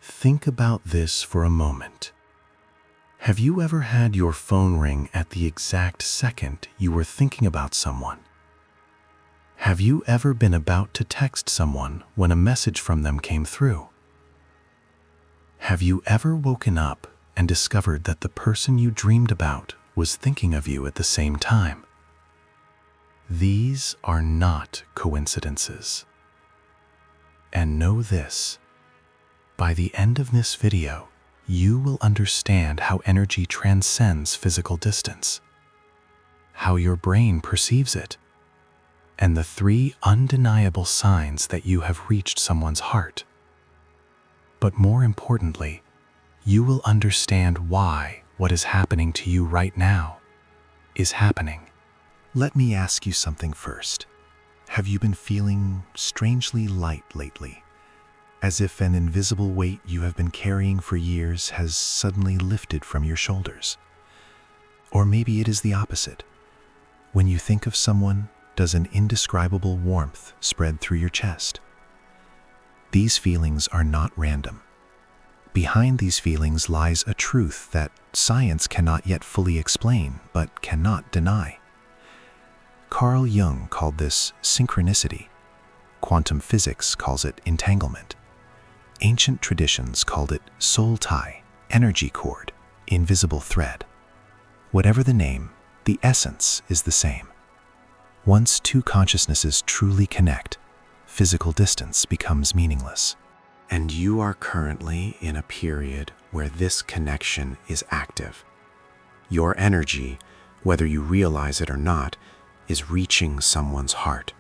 Think about this for a moment. Have you ever had your phone ring at the exact second you were thinking about someone? Have you ever been about to text someone when a message from them came through? Have you ever woken up and discovered that the person you dreamed about was thinking of you at the same time? These are not coincidences. And know this, by the end of this video, you will understand how energy transcends physical distance, how your brain perceives it, and the 3 undeniable signs that you have reached someone's heart. But more importantly, you will understand why what is happening to you right now is happening. Let me ask you something first. Have you been feeling strangely light lately? As if an invisible weight you have been carrying for years has suddenly lifted from your shoulders? Or maybe it is the opposite. When you think of someone, does an indescribable warmth spread through your chest? These feelings are not random. Behind these feelings lies a truth that science cannot yet fully explain, but cannot deny. Carl Jung called this synchronicity. Quantum physics calls it entanglement. Ancient traditions called it soul tie, energy cord, invisible thread. Whatever the name, the essence is the same. Once 2 consciousnesses truly connect, physical distance becomes meaningless. And you are currently in a period where this connection is active. Your energy, whether you realize it or not, is reaching someone's heart.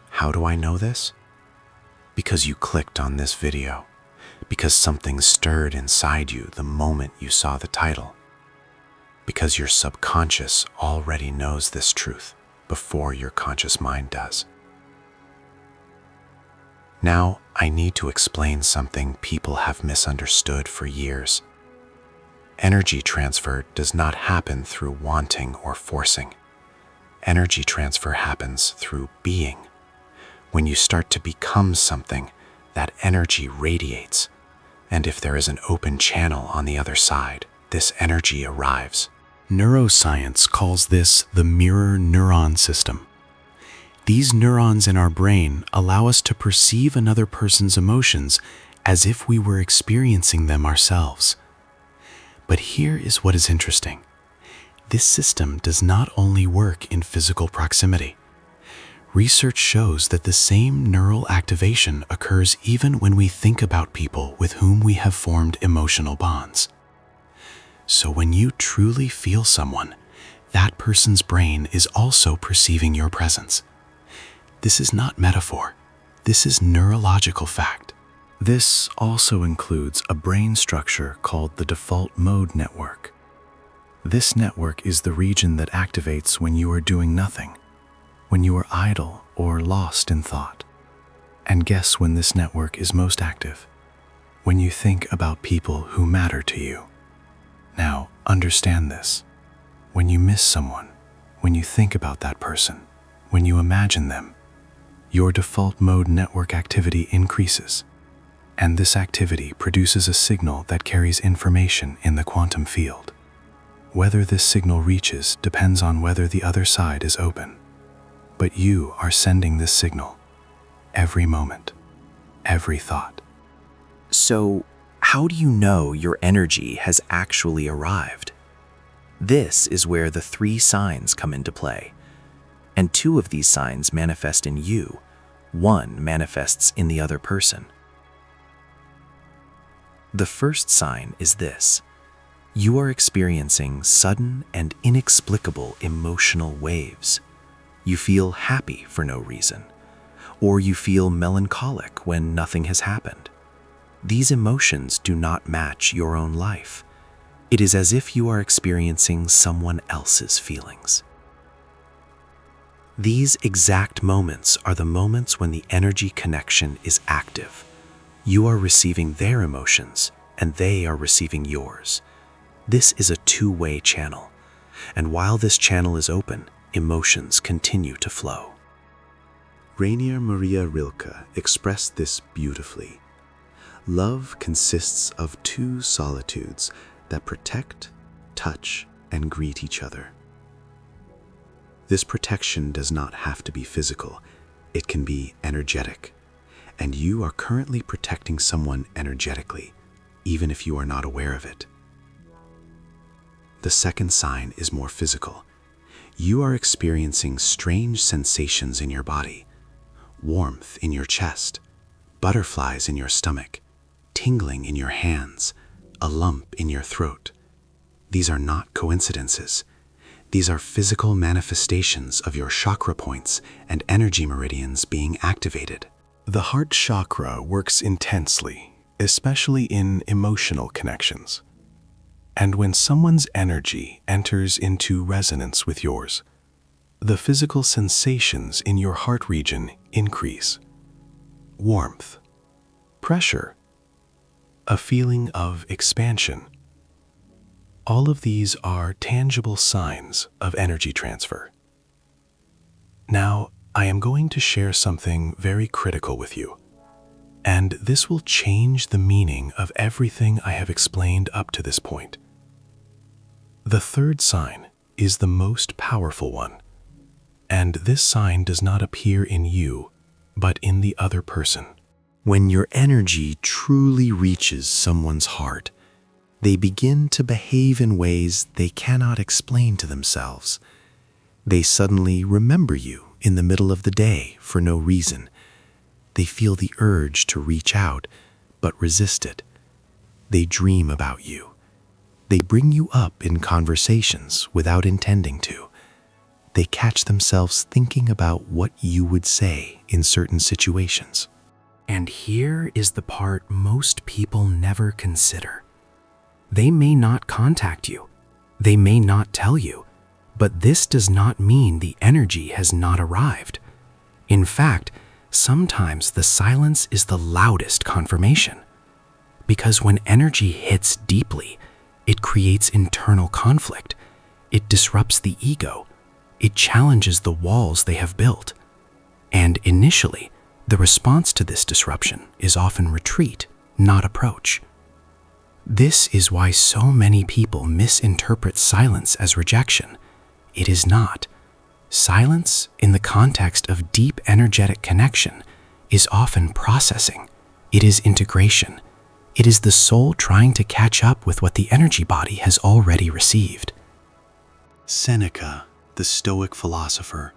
How do I know this? Because you clicked on this video, because something stirred inside you the moment you saw the title, because your subconscious already knows this truth before your conscious mind does. Now, I need to explain something people have misunderstood for years. Energy transfer does not happen through wanting or forcing. Energy transfer happens through being. When you start to become something, that energy radiates. And if there is an open channel on the other side, this energy arrives. Neuroscience calls this the mirror neuron system. These neurons in our brain allow us to perceive another person's emotions as if we were experiencing them ourselves. But here is what is interesting. This system does not only work in physical proximity. Research shows that the same neural activation occurs even when we think about people with whom we have formed emotional bonds. So when you truly feel someone, that person's brain is also perceiving your presence. This is not metaphor. This is neurological fact. This also includes a brain structure called the default mode network. This network is the region that activates when you are doing nothing, when you are idle or lost in thought. And guess when this network is most active? When you think about people who matter to you. Now, understand this. When you miss someone, when you think about that person, when you imagine them, your default mode network activity increases. And this activity produces a signal that carries information in the quantum field. Whether this signal reaches depends on whether the other side is open. But you are sending this signal every moment, every thought. So, how do you know your energy has actually arrived? This is where the 3 signs come into play. And 2 of these signs manifest in you. 1 manifests in the other person. The first sign is this. You are experiencing sudden and inexplicable emotional waves. You feel happy for no reason, or you feel melancholic when nothing has happened. These emotions do not match your own life. It is as if you are experiencing someone else's feelings. These exact moments are the moments when the energy connection is active. You are receiving their emotions, and they are receiving yours. This is a 2-way channel, and while this channel is open, emotions continue to flow. Rainer Maria Rilke expressed this beautifully. Love consists of two solitudes that protect, touch, and greet each other. This protection does not have to be physical. It can be energetic. And you are currently protecting someone energetically, even if you are not aware of it. The second sign is more physical. You are experiencing strange sensations in your body, warmth in your chest, butterflies in your stomach, tingling in your hands, a lump in your throat. These are not coincidences. These are physical manifestations of your chakra points and energy meridians being activated. The heart chakra works intensely, especially in emotional connections. And when someone's energy enters into resonance with yours, the physical sensations in your heart region increase. Warmth, pressure, a feeling of expansion. All of these are tangible signs of energy transfer. Now, I am going to share something very critical with you, and this will change the meaning of everything I have explained up to this point. The third sign is the most powerful one, and this sign does not appear in you, but in the other person. When your energy truly reaches someone's heart, they begin to behave in ways they cannot explain to themselves. They suddenly remember you in the middle of the day for no reason. They feel the urge to reach out, but resist it. They dream about you. They bring you up in conversations without intending to. They catch themselves thinking about what you would say in certain situations. And here is the part most people never consider. They may not contact you. They may not tell you. But this does not mean the energy has not arrived. In fact, sometimes the silence is the loudest confirmation. Because when energy hits deeply, it creates internal conflict. It disrupts the ego. It challenges the walls they have built. And initially, the response to this disruption is often retreat, not approach. This is why so many people misinterpret silence as rejection. It is not. Silence, in the context of deep energetic connection, is often processing. It is integration. It is the soul trying to catch up with what the energy body has already received. Seneca, the Stoic philosopher,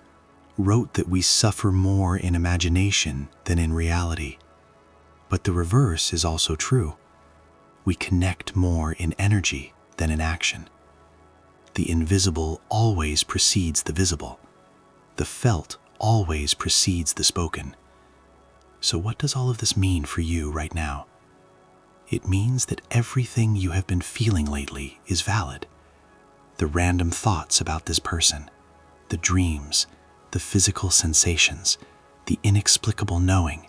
wrote that we suffer more in imagination than in reality. But the reverse is also true. We connect more in energy than in action. The invisible always precedes the visible. The felt always precedes the spoken. So what does all of this mean for you right now? It means that everything you have been feeling lately is valid. The random thoughts about this person, the dreams, the physical sensations, the inexplicable knowing.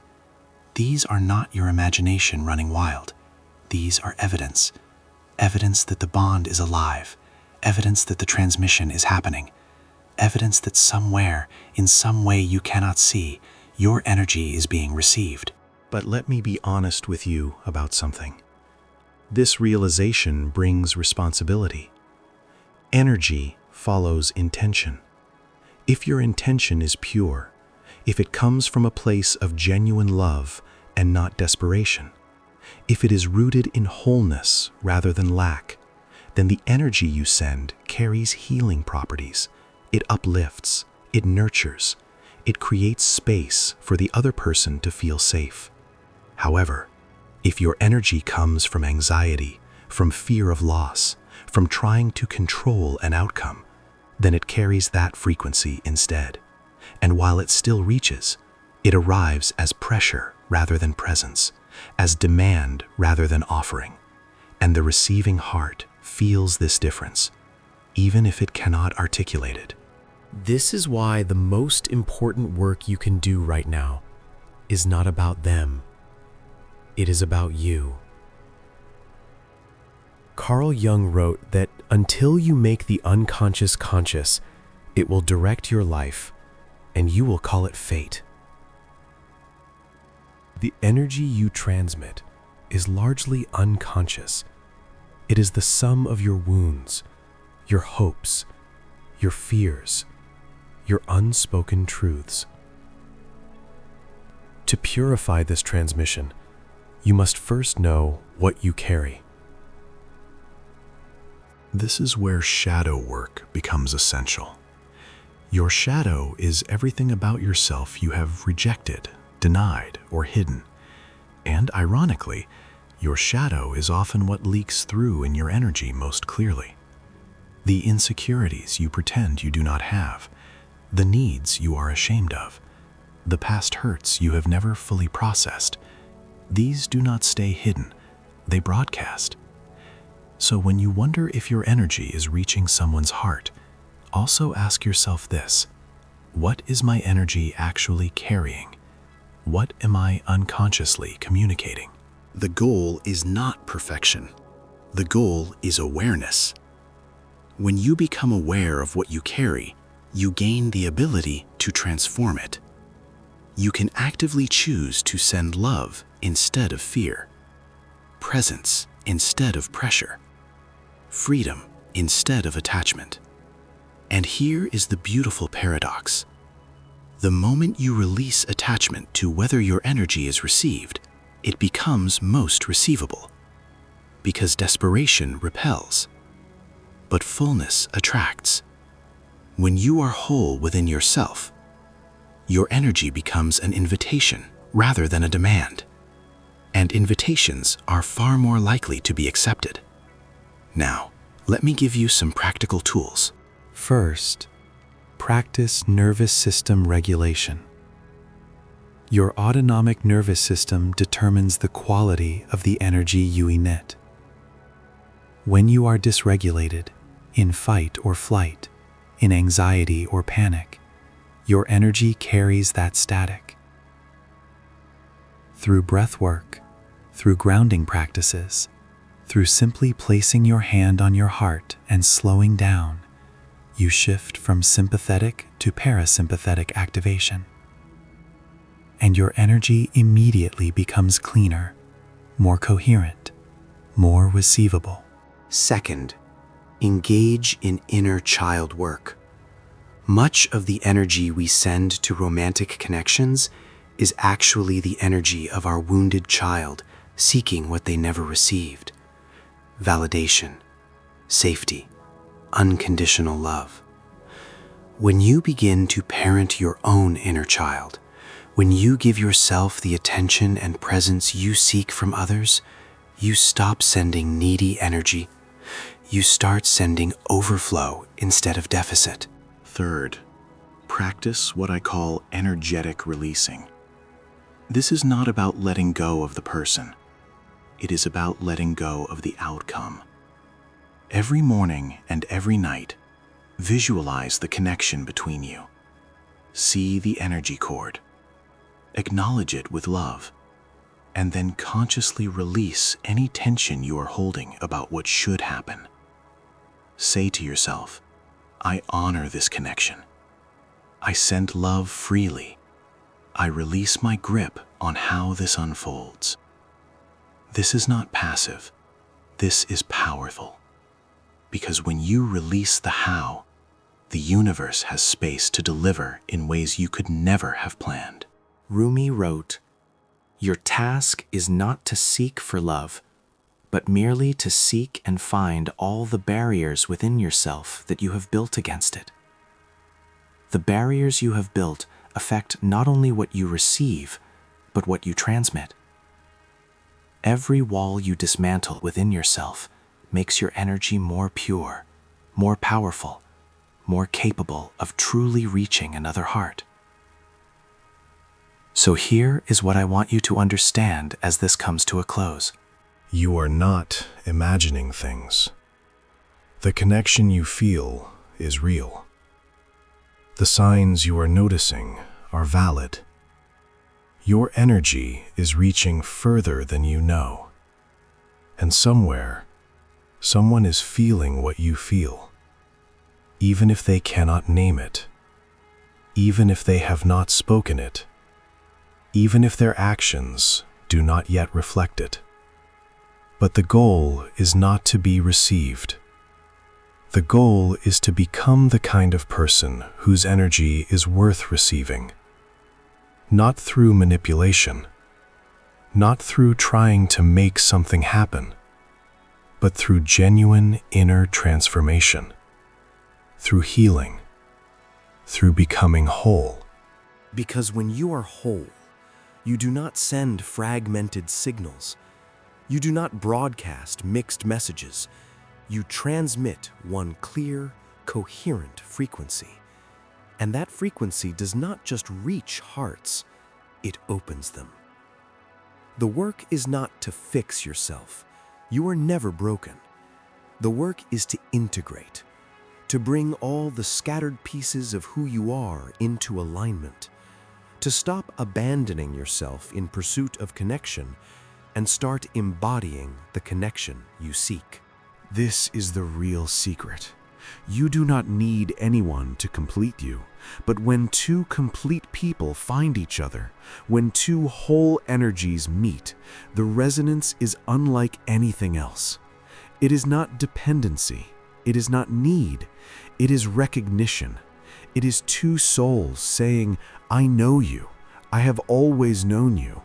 These are not your imagination running wild. These are evidence. Evidence that the bond is alive. Evidence that the transmission is happening. Evidence that somewhere, in some way you cannot see, your energy is being received. But let me be honest with you about something. This realization brings responsibility. Energy follows intention. If your intention is pure, if it comes from a place of genuine love and not desperation, if it is rooted in wholeness rather than lack, then the energy you send carries healing properties. It uplifts, it nurtures, it creates space for the other person to feel safe. However, if your energy comes from anxiety, from fear of loss, from trying to control an outcome, then it carries that frequency instead. And while it still reaches, it arrives as pressure rather than presence, as demand rather than offering. And the receiving heart feels this difference, even if it cannot articulate it. This is why the most important work you can do right now is not about them. It is about you. Carl Jung wrote that until you make the unconscious conscious, it will direct your life, and you will call it fate. The energy you transmit is largely unconscious. It is the sum of your wounds, your hopes, your fears, your unspoken truths. To purify this transmission, you must first know what you carry. This is where shadow work becomes essential. Your shadow is everything about yourself you have rejected, denied, or hidden. And ironically, your shadow is often what leaks through in your energy most clearly. The insecurities you pretend you do not have, the needs you are ashamed of, the past hurts you have never fully processed, these do not stay hidden, they broadcast. So when you wonder if your energy is reaching someone's heart, also ask yourself this: what is my energy actually carrying? What am I unconsciously communicating? The goal is not perfection. The goal is awareness. When you become aware of what you carry, you gain the ability to transform it. You can actively choose to send love instead of fear, presence instead of pressure, freedom instead of attachment. And here is the beautiful paradox. The moment you release attachment to whether your energy is received, it becomes most receivable, because desperation repels, but fullness attracts. When you are whole within yourself, your energy becomes an invitation rather than a demand, and invitations are far more likely to be accepted. Now, let me give you some practical tools. First, practice nervous system regulation. Your autonomic nervous system determines the quality of the energy you emit. When you are dysregulated, in fight or flight, in anxiety or panic, your energy carries that static. Through breath work, through grounding practices, through simply placing your hand on your heart and slowing down, you shift from sympathetic to parasympathetic activation. And your energy immediately becomes cleaner, more coherent, more receivable. Second, engage in inner child work. Much of the energy we send to romantic connections is actually the energy of our wounded child seeking what they never received: validation, safety, unconditional love. When you begin to parent your own inner child, when you give yourself the attention and presence you seek from others, you stop sending needy energy. You start sending overflow instead of deficit. Third, practice what I call energetic releasing. This is not about letting go of the person. It is about letting go of the outcome. Every morning and every night, visualize the connection between you. See the energy cord. Acknowledge it with love, and then consciously release any tension you are holding about what should happen. Say to yourself, I honor this connection. I send love freely. I release my grip on how this unfolds. This is not passive. This is powerful. Because when you release the how, the universe has space to deliver in ways you could never have planned. Rumi wrote, "Your task is not to seek for love, but merely to seek and find all the barriers within yourself that you have built against it. The barriers you have built affect not only what you receive, but what you transmit. Every wall you dismantle within yourself makes your energy more pure, more powerful, more capable of truly reaching another heart. So here is what I want you to understand as this comes to a close. You are not imagining things. The connection you feel is real. The signs you are noticing are valid. Your energy is reaching further than you know. And somewhere, someone is feeling what you feel, even if they cannot name it, even if they have not spoken it, even if their actions do not yet reflect it. But the goal is not to be received. The goal is to become the kind of person whose energy is worth receiving. Not through manipulation, not through trying to make something happen, but through genuine inner transformation, through healing, through becoming whole. Because when you are whole, you do not send fragmented signals. You do not broadcast mixed messages. You transmit one clear, coherent frequency. And that frequency does not just reach hearts, it opens them. The work is not to fix yourself. You are never broken. The work is to integrate, to bring all the scattered pieces of who you are into alignment, to stop abandoning yourself in pursuit of connection and start embodying the connection you seek. This is the real secret. You do not need anyone to complete you, but when two complete people find each other, when two whole energies meet, the resonance is unlike anything else. It is not dependency, it is not need, it is recognition. It is two souls saying, I know you, I have always known you.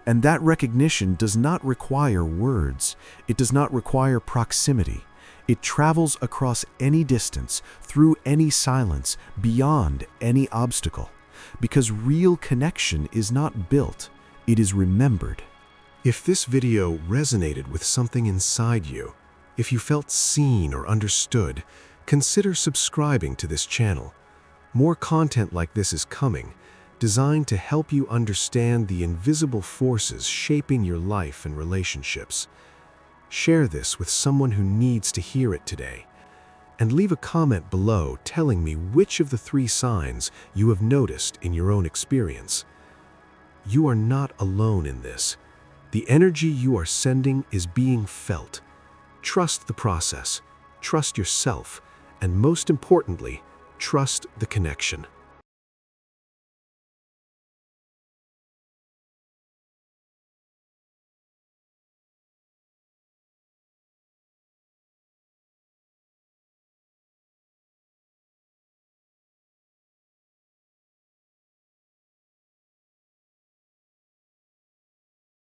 And that recognition does not require words, it does not require proximity. It travels across any distance, through any silence, beyond any obstacle. Because real connection is not built, it is remembered. If this video resonated with something inside you, if you felt seen or understood, consider subscribing to this channel. More content like this is coming, designed to help you understand the invisible forces shaping your life and relationships. Share this with someone who needs to hear it today. And leave a comment below telling me which of the 3 signs you have noticed in your own experience. You are not alone in this. The energy you are sending is being felt. Trust the process, trust yourself, and most importantly, trust the connection.